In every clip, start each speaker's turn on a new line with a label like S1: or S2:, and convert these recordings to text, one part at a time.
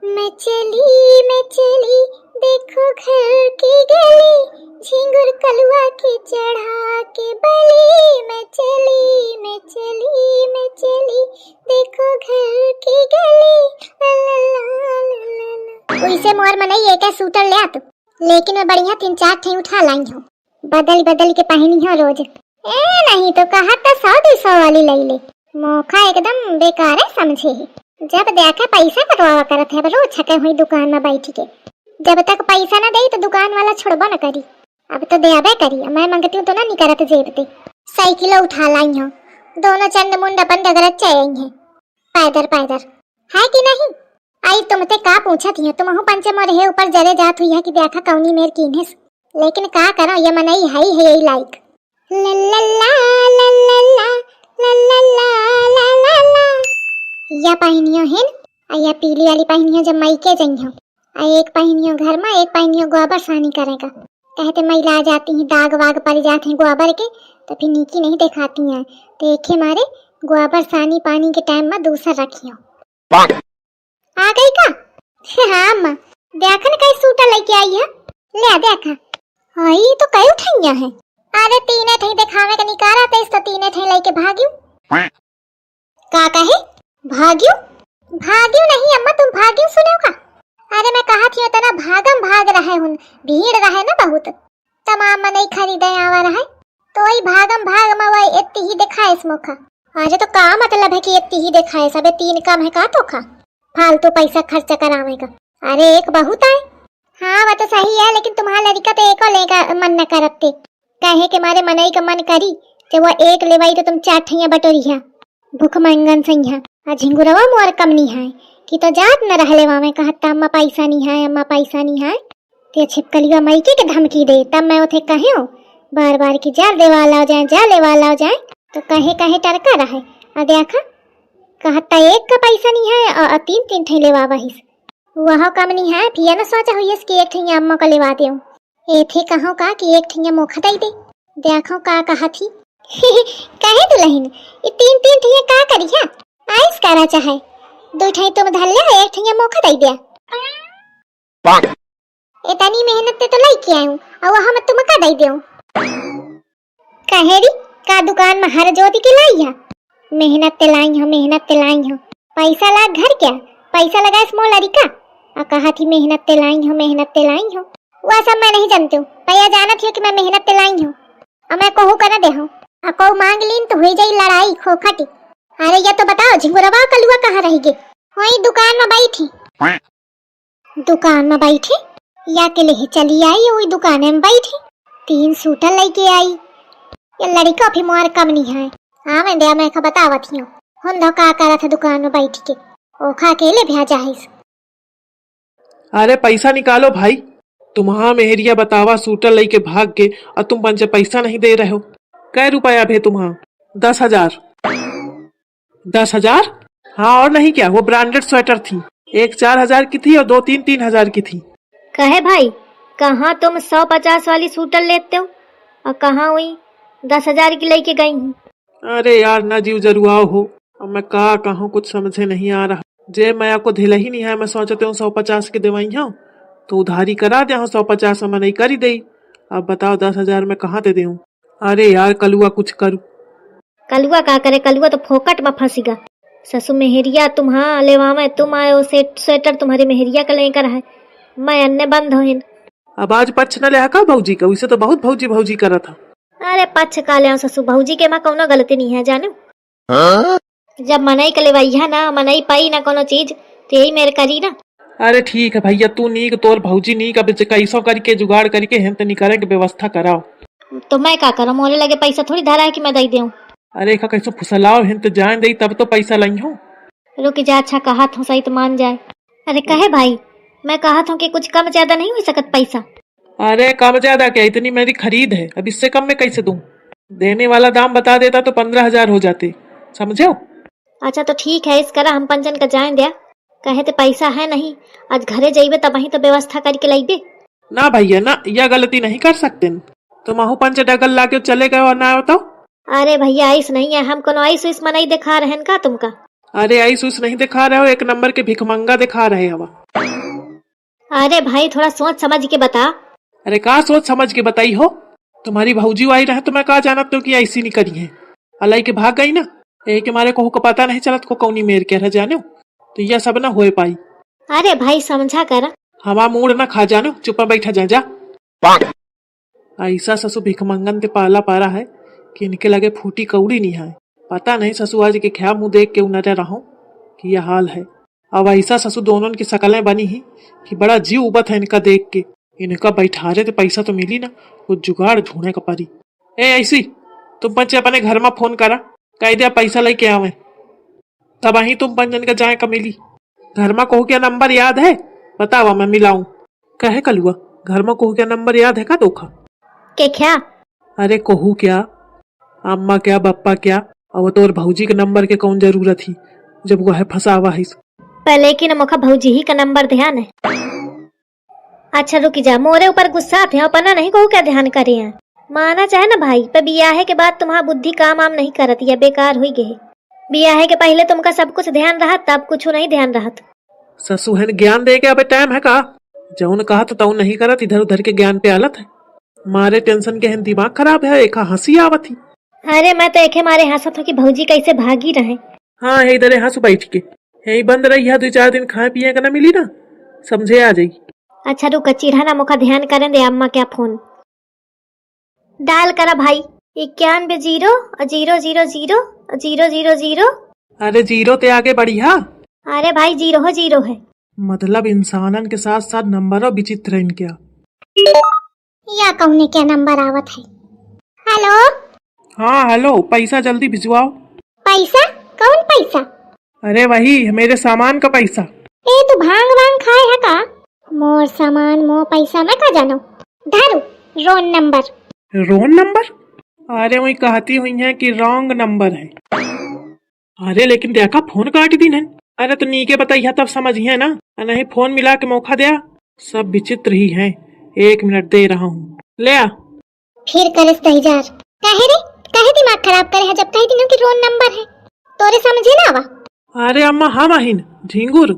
S1: मैं चली देखो घर की गली, झिंगुर कलुआ के चढ़ा के बली। मैं चली देखो घर की गली, उइसे मोर मनई एक सूटर ले आत, लेकिन मैं बढ़िया 3-4 ठे उठा लाई हूँ, बदल के पहनी हो रोज। नहीं तो कहा था 100-200 वाली लई ले, मौका एकदम बेकार है समझे ही। जब देखा पैसा कटवावा करत है रोज छके हुई दुकान में बैठ के, जब तक पैसा ना दे तो दुकान वाला छोड़बा न करी। अब तो देबे करी, मैं मांगती हूँ तो ना निकरत जेब ते। साइकिल उठा लाई हूँ, दोनों चंद मुंड अपन डगरत चाहिए हैं पैदर है कि नहीं। आई तुमते का पूछत ही, तुम हूँ पंचे मोर है ऊपर जरे जात हुई है कि देखा कौनी मेर कीनेस, लेकिन का करो ये मनई है यही लाइक। या पहनियो है या पीली वाली पहनियो जब मई के जइयो, एक पहनियो घर में, एक पहनियो गोबर सानी करेगा। कहते मैला जाती हैं, दाग वाग पड़ जाते हैं गोबर के, तो फिर नीकी नहीं दिखाती हैं। देखे मारे गोबर सानी पानी के टाइम में दूसरा रखियो। आ गई का? हाँ माँ, देखा न कई सूटर लेके आई है, ले देखा। हाँ ये तो कई उठाइया है। अरे तीने ठे दिखावे का निकारा थे, तो तीने ठे लेके भाग्यू। का कहे भाग्यू नहीं अम्मा, तुम भाग्यू सुनो का? अरे मैं कहा थी तना भागम भाग रहे हूँ, भीड़ रहे ना बहुत, तमाम नहीं खरीदे आवा रहे, तो वही भागम भाग में वही इतनी ही दिखाए इस मौका। आज तो का मतलब है कि इतनी ही दिखाए, सबे 3 कम है का तो खा फालतू पैसा खर्च करावेगा। अरे एक बहुत है। हाँ वो तो सही है, लेकिन तुम्हारा लड़का तो एक लेगा मन न करते, कहे के मारे मनई का मन करी जब वो एक लेवाई तो तुम 4 ठैया बटोरिया भूख मंगन सैया। आ झिंगुरवा मोर कम नहीं है कि तो जात न रहले वामे कहता अम्मा पैसा नहीं है ते छिपकलिया मईके के धमकी दे, तब मैं उथे कहे हो बार की जा देवाला हो जाए तो कहे टरका रहे। आ देखा कहता एक का पैसा नहीं है और 3 ठे लेवा वहीस, वह कम नहीं है। फिर न सोचा हुई कि एक ठे अम्मा को लेवा दे, ए थे कहो का कि एक ठे मोखा दई दे, देखो का कहा थी। कहे दुल्हन ये 3 ठे का करी है, आइस करा चाहे 2 ठे तुम धर ले, एक ठे मोखा दई दिया। इतनी मेहनत ते तो लाई के आऊं और हम तुम का दई देऊं। कहेरी का दुकान में हर जोती के लाई है, मेहनत ते लाई हो, पैसा ला घर क्या पैसा लगा स्मॉल लड़का और कहा थी मेहनत ते लाई हो। वह सब मैं नहीं जानती हूँ, भैया जाना थी कि मैं मेहनत ते लाई हूँ और मैं कहूँ करा दे हूँ और कहूँ मांग लीन तो हुई जाई लड़ाई खोखटी। अरे ये तो बताओ झिंगुरवा कलुआ कहाँ रह गए? वही दुकान में बैठी या के लिए चली आई, वही दुकान में बैठी 3 सूटर लेके आई। ये लड़का भी मोर कम नहीं है। हाँ मैं का बतावत हूँ, हम धोखा करा था दुकान में बैठ के, ओखा के ले भेजा है।
S2: अरे पैसा निकालो भाई, तुम्हारा मेहरिया बतावा सूटर लेके भाग के और तुम पंचे पैसा नहीं दे रहे हो। कै रुपया भे तुम्हारा? 10,000। 10,000? हाँ और नहीं क्या, वो ब्रांडेड स्वेटर थी, एक 4,000 की थी और 2 3,000 की थी।
S3: कहे भाई कहाँ तुम 150 वाली सूटर लेते हो और कहाँ हुई 10,000 की लेके गई हूँ।
S2: अरे यार ना जीव जरुआओ हो, अब मैं का कहूँ कुछ समझे नहीं आ रहा। जे मैं आपको धिला ही नहीं है, मैं सोचते हूँ 150 के देवाई हूँ तो उधारी करा दे, 150 में नहीं करी दे। अब बताओ 10,000 में कहाँ दे दूं? अरे यार कलुआ कुछ करू।
S3: कलुआ का करे, कलुआ तो फोकट में फंसीगा। ससु मेहरिया तुम्हारा लेवा में तुम आए हो, स्वेटर तुम्हारे मेहरिया का लेकर है, मैं अन्य बंद हो।
S2: अब आज पक्ष न ले का भौजी का, उसे तो बहुत भौजी करा था।
S3: अरे पक्ष का ले ससु, भौजी के माँ कोनो गलती नहीं है जानो। जब मनई के लेवाइया ना मनई पाई ना कोनो चीज तो यही मेरे करी ना।
S2: अरे ठीक है भैया, तू नीक तोर भौजी नीक, अब कैसो करके जुगाड़ करके हेन तनी करे के व्यवस्था कराओ।
S3: तो मैं का करूं, मोरे लगे पैसा थोड़ी धरा है कि मैं दई देऊं।
S2: अरे का कैसो फुसलाओ हेन तो जान दई तब तो पैसा लाई हूँ।
S3: रुक जा, अच्छा कहा था सही तो मान जाए। अरे कहे भाई मैं कहा था कि कुछ कम ज्यादा नहीं हो सकत पैसा।
S2: अरे कम ज्यादा क्या, इतनी मेरी खरीद है, अब इससे कम में कैसे दूं? देने वाला दाम बता देता तो 15,000 हो जाते, समझो।
S3: अच्छा तो ठीक है, इस करा हम पंचन का जाए दिया, कहे तो पैसा है नहीं, आज घरे जाइबे तब वहीं तो व्यवस्था करके लाइबे।
S2: ना भैया ना, यह गलती नहीं कर सकते, तुम आहू पंच डगल ला के चले गए और ना बताओ।
S3: अरे भैया ऐस नहीं है, हम कोनो ऐस नहीं दिखा रहे हैं का तुमका?
S2: अरे ऐस नहीं दिखा रहे हो, एक नंबर के भिखमंगा दिखा रहे हवा।
S3: अरे भाई थोड़ा सोच समझ के बता।
S2: अरे का सोच समझ के बताई हो? तुम्हारी भौजी आई रहे तो मैं कहा जाना तो कि ऐसी नहीं करी है। अलाई के भाग गई ना, यही के मारे को पता नहीं चलत को कौनी मेर के रह जाने, तो यह सब ना हो पाई।
S3: अरे भाई समझा कर।
S2: हवा मूड ना खा जानो, चुपा बैठा जा। ऐसा ससु भिखमंगन ते पाला पारा है कि इनके लगे फूटी कौड़ी नहीं है। पता नहीं ससु आज के ख्या मुंह देख के उनरे रहो कि यह हाल है। अब ऐसा ससु दोनों की शकलें बनी ही कि बड़ा जीव उबत है इनका देख के। इनका बैठारे तो पैसा तो मिली ना, कुछ जुगाड़ ढूंढने का परी। ए ऐसी तुम पंचे अपने घर में फोन करा, कह दिया पैसा लेके आवे, तब अही तुम पंजन का जाए का मिली। घर में कहू क्या नंबर याद है? बतावा मैं मिलाऊं। कहे कलुआ घर में कहू क्या नंबर याद है का धोखा
S3: के क्या?
S2: अरे कहू क्या, अम्मा क्या बप्पा क्या, अब तो और भौजी के नंबर के कौन जरूरत ही जब वह फंसावा है।
S3: पहले की न मुखा भौजी ही का नंबर ध्यान है। अच्छा रुक जा, मोरे ऊपर गुस्सा थे अपना नहीं कहू क्या ध्यान करे हैं। माना चाहे ना भाई, पर बियाहे के बाद तुम्हारा बुद्धि काम आम नहीं करत, या बेकार हुई गए। बियाहे के पहले तुमका सब कुछ ध्यान रहा, तब कुछ नहीं ध्यान रहा।
S2: ससु है ज्ञान दे के अबे टाइम है का? जौन कहा तो तौन नहीं करत, इधर उधर के ज्ञान पे आलत है। मारे टेंशन के हैं दिमाग खराब है, एक हंसी आवत ही।
S3: अरे मैं तो एक मारे हंसत हूँ कि भौजी कैसे भागी रहे।
S2: हाँ है इधर हंस बैठ के, यही बंद रही है 2-4 दिन खाए पिए का ना मिली ना, समझे आ जाई।
S3: अच्छा रुक चिढ़ा ना मुखा ध्यान करें दे अम्मा क्या फोन डाल करा भाई 91 0 0 0 0 0 0 0।
S2: अरे जीरो ते आगे बढ़िया।
S3: अरे भाई जीरो है।
S2: मतलब इंसानन के साथ साथ नंबरों विचित्र इन क्या।
S1: या कौने क्या नंबर आवत है? हेलो
S2: हाँ हेलो, पैसा जल्दी भिजवाओ।
S1: पैसा? कौन पैसा?
S2: अरे वही मेरे सामान का पैसा।
S1: ए तू भांग वांग खाए है का? मोर सामान मो पैसा मैं का जानो। धारू रोन नंबर।
S2: रोन नंबर? अरे वही कहती हुई है कि रॉन्ग नंबर है। अरे लेकिन देखा फोन काट दी न। अरे तो नीके बताइए तब समझिए ना, नहीं फोन मिला के मौका दिया। सब विचित्र ही है। 1 मिनट दे रहा हूँ, ले आ।
S1: फिर करेस दहीजार काहे रे? काहे दिमाग खराब करे है जब कही दिनों की रोन नंबर है? तोरे समझे ना आवा?
S2: अरे अम्मा हाँ माहिन झिंगुर।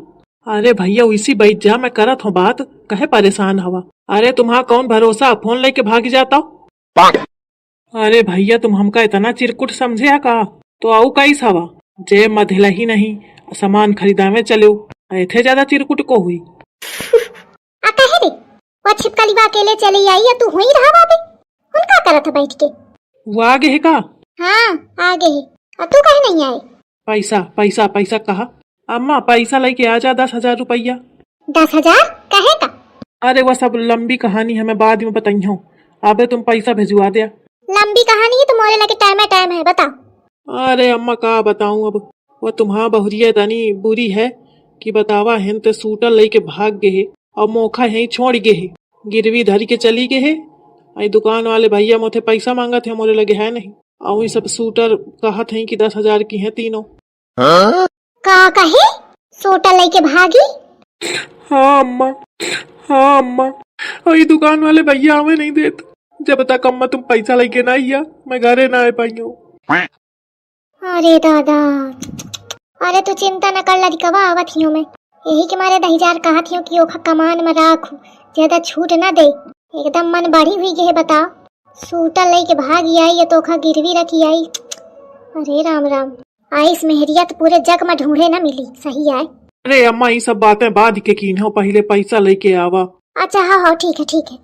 S2: अरे भैया इसी बैठ जा, मैं करत हूँ बात, कहे परेशान हवा। अरे तुम्हारा कौन भरोसा, फोन लेके भाग जाता हो। अरे भैया तुम हमका इतना चिरकुट समझे का? तो आऊ कैस हवा जे मधिला ही नहीं, सामान खरीदा में चले थे, ज्यादा चिरकुट को हुई।
S1: आ कहे रे वो छिपकली बा अकेले चली आई या तू हुई रहा बाबे? उनका करत बैठ के।
S2: वो आगे है का?
S1: हाँ आगे है। और तू कहे नहीं आए?
S2: पैसा पैसा पैसा कहा। अम्मा पैसा लेके आ जा 10,000 रुपया।
S1: 10,000 कहे का?
S2: अरे वह सब लंबी कहानी है, मैं बाद में बताई हूँ। अबे तुम पैसा भिजवा दिया।
S1: लंबी कहानी है तो मोरे लगे टाइम है बता।
S2: अरे अम्मा का बताऊं अब, वो तुम्हारा बहुरिया तनी बुरी है कि बतावा है ते सूटर लेके भाग गए है और मौका है छोड़ गए है, गिरवी धर के चली गए है। आई दुकान वाले भैया मोथे पैसा मांगा थे, मोरे लगे है नहीं। और ये सब सूटर कहत है कि 10,000 की है तीनों।
S1: का कहे सूटर लेके भागी?
S2: हाँ अम्मा, हाँ अम्मा, और ये दुकान वाले भैया हमें नहीं देते। जब तक अम्मा तुम पैसा लेके ना आइया मैं घरे ना आ पाई हूँ।
S1: अरे दादा, अरे तू चिंता न कर लड़कवा आवत हियो मैं। यही के मारे 10,000 कहत हियो कि ओखा कमान में राखू, ज्यादा छूट ना दे। एकदम मन बढ़ी हुई के है बताओ। सूटर लेके भागी आई या तो ओखा गिरवी रखी आई। अरे राम राम, आइस मेहरिया तो पूरे जग में ढूंढे ना मिली। सही आए।
S2: अरे अम्मा ये सब बातें बाद के कीन हो, पहले पैसा लेके आवा।
S1: अच्छा हाँ ठीक है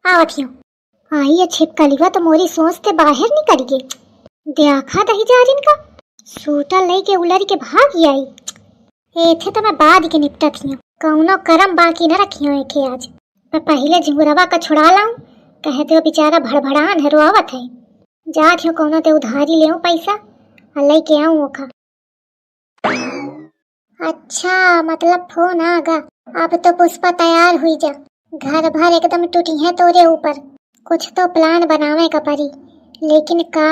S1: आवत हियो। आई ये छिपकलीवा तो मोरी सोच से बाहर निकल गई। देखा 10,000 इनका सूटर लेके उलर के भागी आई। एथे तो मैं बाद के निपटत हियो, कौनो करम बाकी न रखियो एके आज। मैं पहले झिंगुरवा का छुड़ा लाऊं, कहते हो बेचारा भड़भड़ान है रोआवत है। जात हियो कौनो ते उधारी ले पैसा और लेके आऊं ओखा। अच्छा मतलब फोन आ गा। अब तो पुष्पा तैयार हुई जा, घर भर एकदम टूटी है तोरे ऊपर। कुछ तो प्लान बनावे का परी, लेकिन का